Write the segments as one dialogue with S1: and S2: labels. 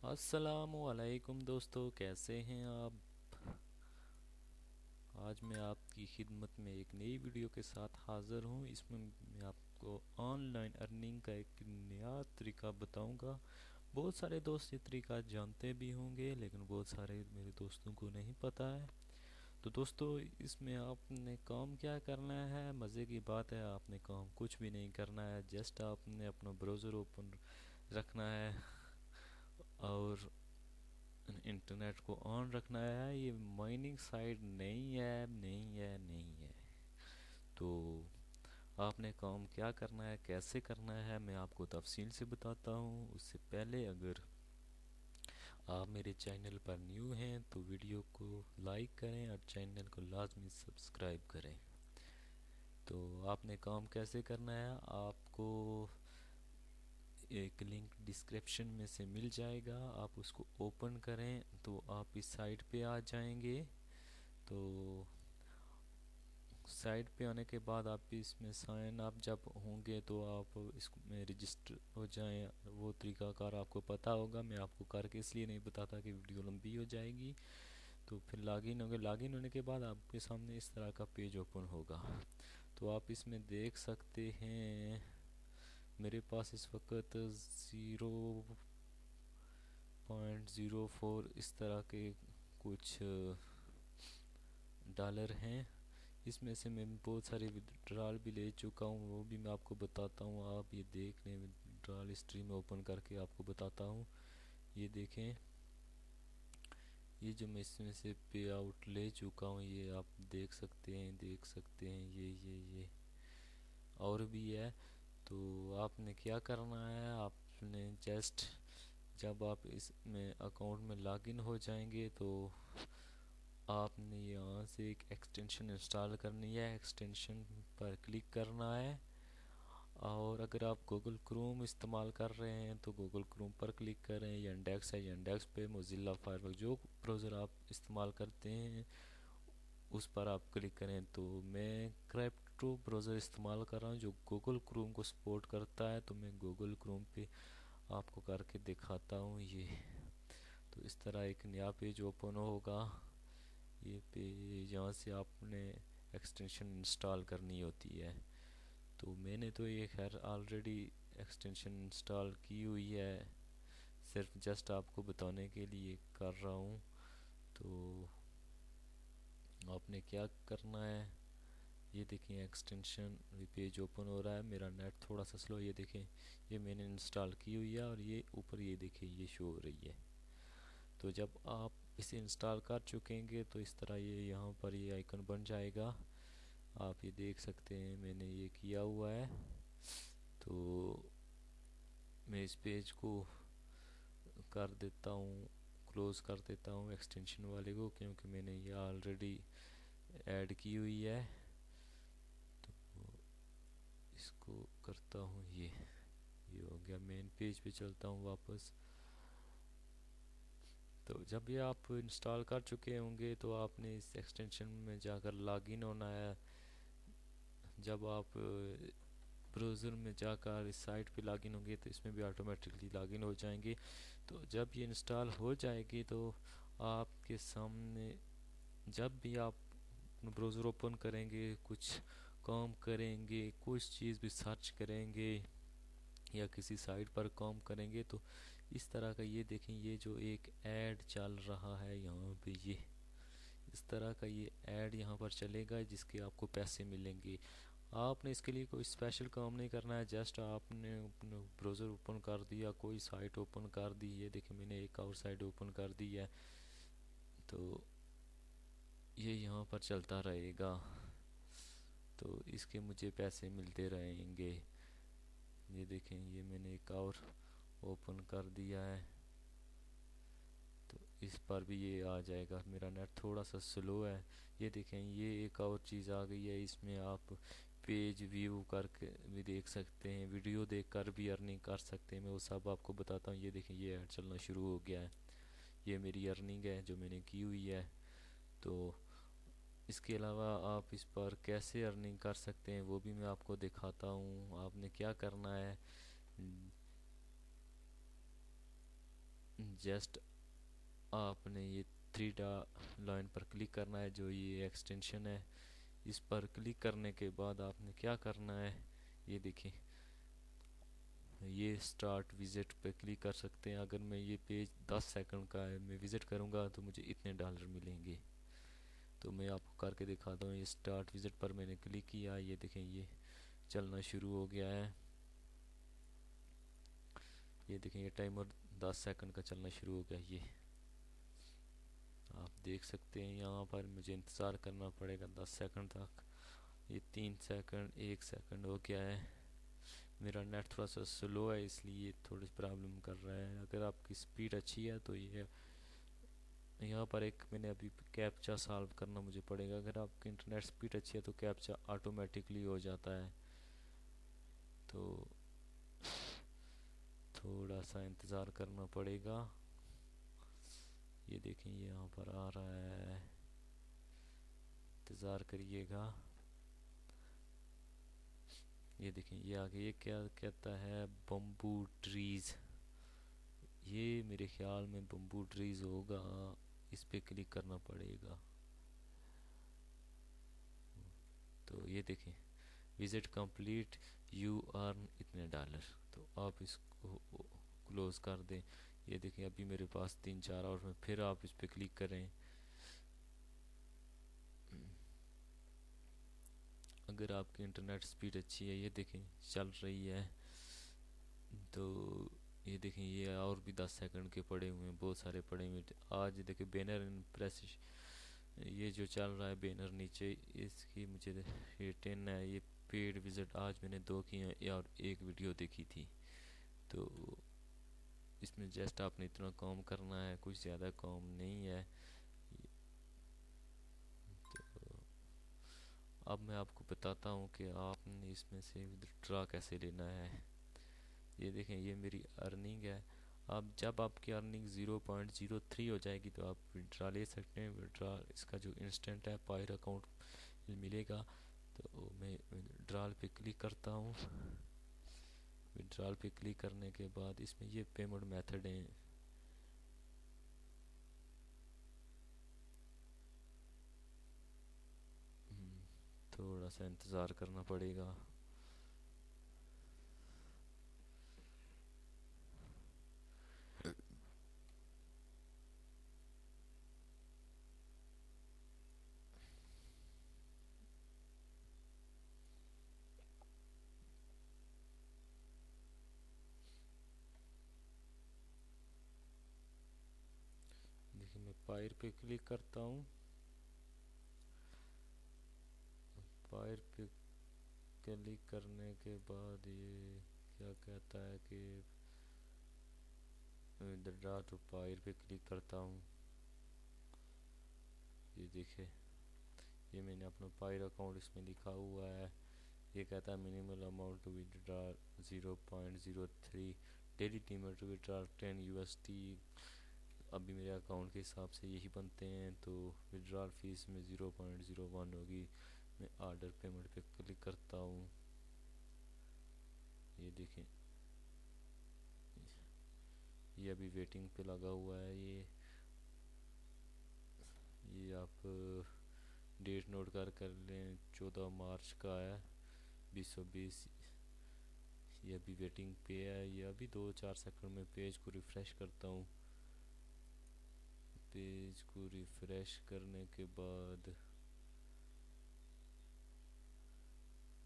S1: अस्सलामुअलैकुम दोस्तों, कैसे हैं आप। आज मैं आपकी खिदमत में एक नई वीडियो के साथ हाज़िर हूं। इसमें मैं आपको ऑनलाइन अर्निंग का एक नया तरीका बताऊंगा। बहुत सारे दोस्त ये तरीका जानते भी होंगे, लेकिन बहुत सारे मेरे दोस्तों को नहीं पता है। तो दोस्तों, इसमें आपने काम क्या करना है, मज़े की बात है। आपने काम कुछ भी नहीं करना है, जस्ट आपने अपना ब्राउज़र ओपन रखना है और इंटरनेट को ऑन रखना है। ये माइनिंग साइट नहीं है। तो आपने काम क्या करना है, कैसे करना है, मैं आपको तफसील से बताता हूँ। उससे पहले अगर आप मेरे चैनल पर न्यू हैं तो वीडियो को लाइक करें और चैनल को लाजमी सब्सक्राइब करें। तो आपने काम कैसे करना है, आपको एक लिंक डिस्क्रिप्शन में से मिल जाएगा। आप उसको ओपन करें तो आप इस साइट पे आ जाएंगे। तो साइट पे आने के बाद आप इसमें साइन अप जब होंगे तो आप इसमें रजिस्टर हो जाएं। वो तरीकाकार आपको पता होगा, मैं आपको करके इसलिए नहीं बताता कि वीडियो लंबी हो जाएगी। तो फिर लॉगिन होंगे, लॉगिन होने के बाद आपके सामने इस तरह का पेज ओपन होगा। तो आप इसमें देख सकते हैं मेरे पास इस वक्त 0.04 इस तरह के कुछ डॉलर हैं। इसमें से मैं बहुत सारे विड्रॉल भी ले चुका हूँ, वो भी मैं आपको बताता हूँ। आप ये देख लें, विड्रॉल हिस्ट्री में ओपन करके आपको बताता हूँ। ये देखें, ये जो मैं इसमें से पे आउट ले चुका हूँ, ये आप देख सकते हैं ये और भी है। तो आपने क्या करना है, आपने जस्ट जब आप इसमें अकाउंट में लॉगिन हो जाएंगे तो आपने यहाँ से एक एक्सटेंशन इंस्टॉल करनी है। एक्सटेंशन पर क्लिक करना है, और अगर आप गूगल क्रोम इस्तेमाल कर रहे हैं तो गूगल क्रोम पर क्लिक करें। यांडेक्स है, यांडेक्स पे मोजिल्ला फायरफॉक्स जो ब्राउज़र आप इस्तेमाल करते हैं उस पर आप क्लिक करें। तो मैं क्रिप्टो ब्राउज़र इस्तेमाल कर रहा हूँ जो गूगल क्रोम को सपोर्ट करता है। तो मैं गूगल क्रोम पे आपको करके दिखाता हूँ। ये तो इस तरह एक नया पेज ओपन होगा। ये पेज, यहाँ से आपने एक्सटेंशन इंस्टॉल करनी होती है। तो मैंने तो ये खैर ऑलरेडी एक्सटेंशन इंस्टॉल की हुई है, सिर्फ जस्ट आपको बताने के लिए कर रहा हूँ। तो आपने क्या करना है, ये देखें एक्सटेंशन पेज ओपन हो रहा है। मेरा नेट थोड़ा सा स्लो, ये देखें ये मैंने इंस्टॉल की हुई है और ये ऊपर ये देखें ये शो हो रही है। तो जब आप इसे इंस्टॉल कर चुकेंगे तो इस तरह ये यहाँ पर ये आइकन बन जाएगा। आप ये देख सकते हैं मैंने ये किया हुआ है। तो मैं इस पेज को कर देता हूँ, क्लोज़ कर देता हूँ एक्सटेंशन वाले को, क्योंकि मैंने ये ऑलरेडी ऐड की हुई है। तो इसको करता हूँ, ये हो गया। मेन पेज पे चलता हूँ वापस। तो जब ये आप इंस्टॉल कर चुके होंगे तो आपने इस एक्सटेंशन में जाकर लॉगिन होना है। जब आप ब्राउज़र में जाकर इस साइट पे लॉगिन होंगे तो इसमें भी ऑटोमेटिकली लॉगिन हो जाएंगे। तो जब ये इंस्टॉल हो जाएगी तो आपके सामने जब भी आप ब्राउज़र ओपन करेंगे, कुछ काम करेंगे, कुछ चीज़ भी सर्च करेंगे या किसी साइट पर काम करेंगे तो इस तरह का ये देखें, ये जो एक ऐड चल रहा है यहाँ पे, ये इस तरह का ये ऐड यहाँ पर चलेगा जिसके आपको पैसे मिलेंगे। आपने इसके लिए कोई स्पेशल काम नहीं करना है, जस्ट आपने अपना ब्राउज़र ओपन कर दिया, कोई साइट ओपन कर दी। ये देखिए मैंने एक और साइट ओपन कर दी है, तो ये यहाँ पर चलता रहेगा। तो इसके मुझे पैसे मिलते रहेंगे। ये देखें ये मैंने एक और ओपन कर दिया है, तो इस पर भी ये आ जाएगा। मेरा नेट थोड़ा सा स्लो है। ये देखें ये एक और चीज़ आ गई है, इसमें आप पेज व्यू करके भी देख सकते हैं, वीडियो देखकर भी अर्निंग कर सकते हैं। मैं वो सब आपको बताता हूँ। ये देखें ये ऐड चलना शुरू हो गया है, ये मेरी अर्निंग है जो मैंने की हुई है। तो इसके अलावा आप इस पर कैसे अर्निंग कर सकते हैं वो भी मैं आपको दिखाता हूँ। आपने क्या करना है, जस्ट आपने ये थ्री लाइन पर क्लिक करना है, जो ये एक्सटेंशन है। इस पर क्लिक करने के बाद आपने क्या करना है, ये देखिए ये स्टार्ट विजिट पे क्लिक कर सकते हैं। अगर मैं ये पेज 10 सेकंड का है, मैं विजिट करूँगा तो मुझे इतने डॉलर मिलेंगे। तो मैं आपको करके दिखाता हूँ। ये स्टार्ट विजिट पर मैंने क्लिक किया, ये देखें ये चलना शुरू हो गया है। ये देखें ये टाइमर 10 सेकंड का चलना शुरू हो गया। ये आप देख सकते हैं, यहाँ पर मुझे इंतज़ार करना पड़ेगा 10 सेकंड तक। ये 3 सेकंड 1 सेकंड हो गया है। मेरा नेट थोड़ा सा स्लो है इसलिए थोड़ी प्रॉब्लम कर रहा है। अगर आपकी स्पीड अच्छी है तो ये यहाँ पर एक मैंने अभी कैप्चा सॉल्व करना मुझे पड़ेगा। अगर आपकी इंटरनेट स्पीड अच्छी है तो कैप्चा ऑटोमेटिकली हो जाता है। तो थोड़ा सा इंतज़ार करना पड़ेगा। ये देखें ये यहाँ पर आ रहा है, इंतज़ार करिएगा। ये देखें ये आगे ये क्या कहता है, बम्बू ट्रीज़। ये मेरे ख्याल में बम्बू ट्रीज़ होगा, इस पे क्लिक करना पड़ेगा। तो ये देखें विजिट कंप्लीट, यू अर्न इतने डॉलर। तो आप इसको क्लोज़ कर दें। ये देखें अभी मेरे पास 3-4 और में, फिर आप इस पर क्लिक करें। अगर आपकी इंटरनेट स्पीड अच्छी है, ये देखें चल रही है। तो ये देखें ये और भी 10 सेकंड के पड़े हुए हैं, बहुत सारे पड़े हुए हैं। आज देखें बैनर इन प्रेस, ये जो चल रहा है बैनर नीचे, इसकी मुझे ये 10 है। ये पेड विजिट आज मैंने 2 की हैं और एक वीडियो देखी थी। तो इसमें जस्ट आपने इतना काम करना है, कुछ ज़्यादा काम नहीं है। तो अब मैं आपको बताता हूँ कि आपने इसमें से विड्रॉ कैसे लेना है। ये देखें ये मेरी अर्निंग है। अब जब आपकी अर्निंग 0.03 हो जाएगी तो आप विड्रॉ ले सकते हैं। विड्रॉ इसका जो इंस्टेंट है पायर अकाउंट मिलेगा। तो मैं विड्रॉल पे क्लिक करता हूँ। विड्रॉल पे क्लिक करने के बाद इसमें ये पेमेंट मेथड हैं। थोड़ा सा इंतज़ार करना पड़ेगा। देखिए मैं पायर पे क्लिक करता हूँ। पायर पे क्लिक करने के बाद ये क्या कहता है कि विड्रॉ टू पायर पे क्लिक करता हूँ। ये देखिए ये मैंने अपना पायर अकाउंट इसमें लिखा हुआ है। ये कहता है minimal amount to withdraw 0.03, daily limit to withdraw 10 USD। अभी मेरे अकाउंट के हिसाब से यही बनते हैं, तो विड्रॉल फीस में 0.01 होगी। मैं ऑर्डर पेमेंट पे क्लिक करता हूँ। ये देखें ये अभी वेटिंग पे लगा हुआ है। ये आप डेट नोट कर लें, 14 मार्च का है 2020। ये अभी वेटिंग पे है। ये अभी 2-4 सेकंड में पेज को रिफ़्रेश करता हूँ। पेज को रिफ़्रेश करने के बाद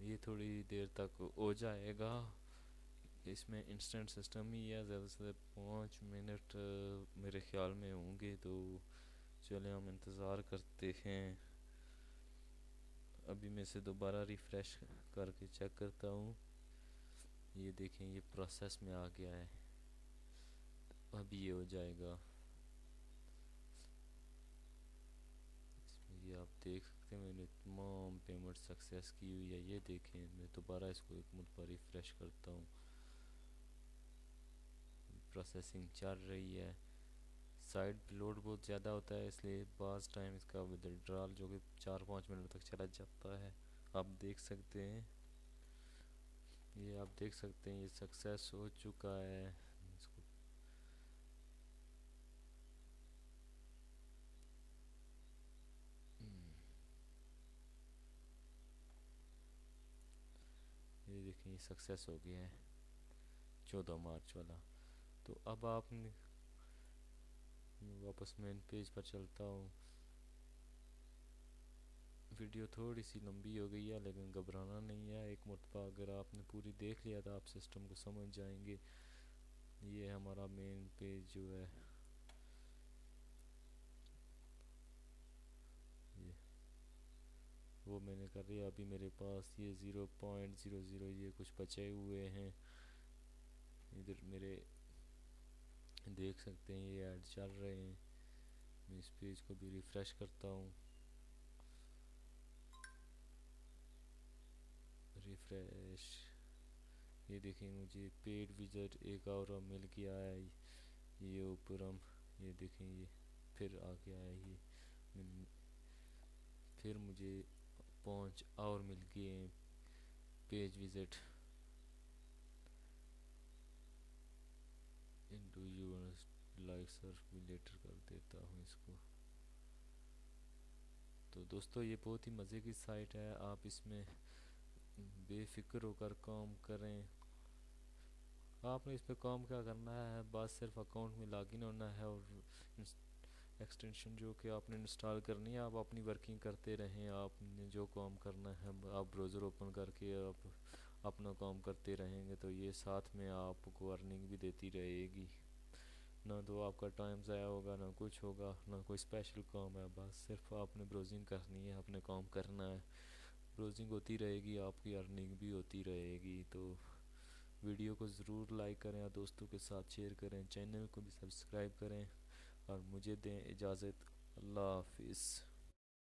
S1: ये थोड़ी देर तक हो जाएगा। इसमें इंस्टेंट सिस्टम ही है, ज़्यादा से ज़्यादा 5 मिनट मेरे ख्याल में होंगे। तो चले हम इंतज़ार करते हैं। अभी मैं इसे दोबारा रिफ़्रेश करके चेक करता हूँ। ये देखें ये प्रोसेस में आ गया है, अभी ये हो जाएगा। इसमें ये आप देख सकते हैं मैंने तमाम पेमेंट सक्सेस की हुई है। ये देखें मैं दोबारा इसको एक मरतबा रिफ़्रेश करता हूँ। प्रोसेसिंग चल रही है। साइड लोड बहुत ज़्यादा होता है इसलिए बाज़ टाइम इसका विड्रॉल जो कि 4-5 मिनट तक चला जाता है। आप देख सकते हैं, ये आप देख सकते हैं ये सक्सेस हो चुका है। इसको ये सक्सेस हो गया है 14 मार्च वाला। तो अब आपने वापस मेन पेज पर चलता हूँ। वीडियो थोड़ी सी लंबी हो गई है लेकिन घबराना नहीं है, एक मरतबा अगर आपने पूरी देख लिया तो आप सिस्टम को समझ जाएंगे। ये हमारा मेन पेज जो है ये वो मैंने कर लिया। अभी मेरे पास ये 0.00 ये कुछ बचे हुए हैं। इधर मेरे देख सकते हैं ये ऐड चल रहे हैं। मैं इस पेज को भी रिफ़्रेश करता हूँ। रिफ़्रेश, ये देखें मुझे पेड विज़िट एक और मिल गया है। ये ऊपर हम ये देखें ये फिर आ गया है। ये फिर मुझे 5 और मिल गए हैं page visit. Do you like sir, भी लेटर कर देता हूँ इसको। तो दोस्तों ये बहुत ही मज़े की साइट है, आप इसमें बेफिक्र होकर काम करें। आपने इस पर काम क्या करना है, बस सिर्फ अकाउंट में लॉगिन होना है और एक्सटेंशन जो कि आपने इंस्टॉल करनी है आप अपनी वर्किंग करते रहें। आपने जो काम करना है आप ब्राउज़र ओपन करके आप अपना काम करते रहेंगे तो ये साथ में आपको अर्निंग भी देती रहेगी। ना तो आपका टाइम ज़ाया होगा, ना कुछ होगा, ना कोई स्पेशल काम है। बस सिर्फ आपने ब्राउजिंग करनी है, अपने काम करना है। ब्राउजिंग होती रहेगी, आपकी अर्निंग भी होती रहेगी। तो वीडियो को ज़रूर लाइक करें और दोस्तों के साथ शेयर करें, चैनल को भी सब्सक्राइब करें और मुझे दें इजाज़त। अल्लाह हाफिज़।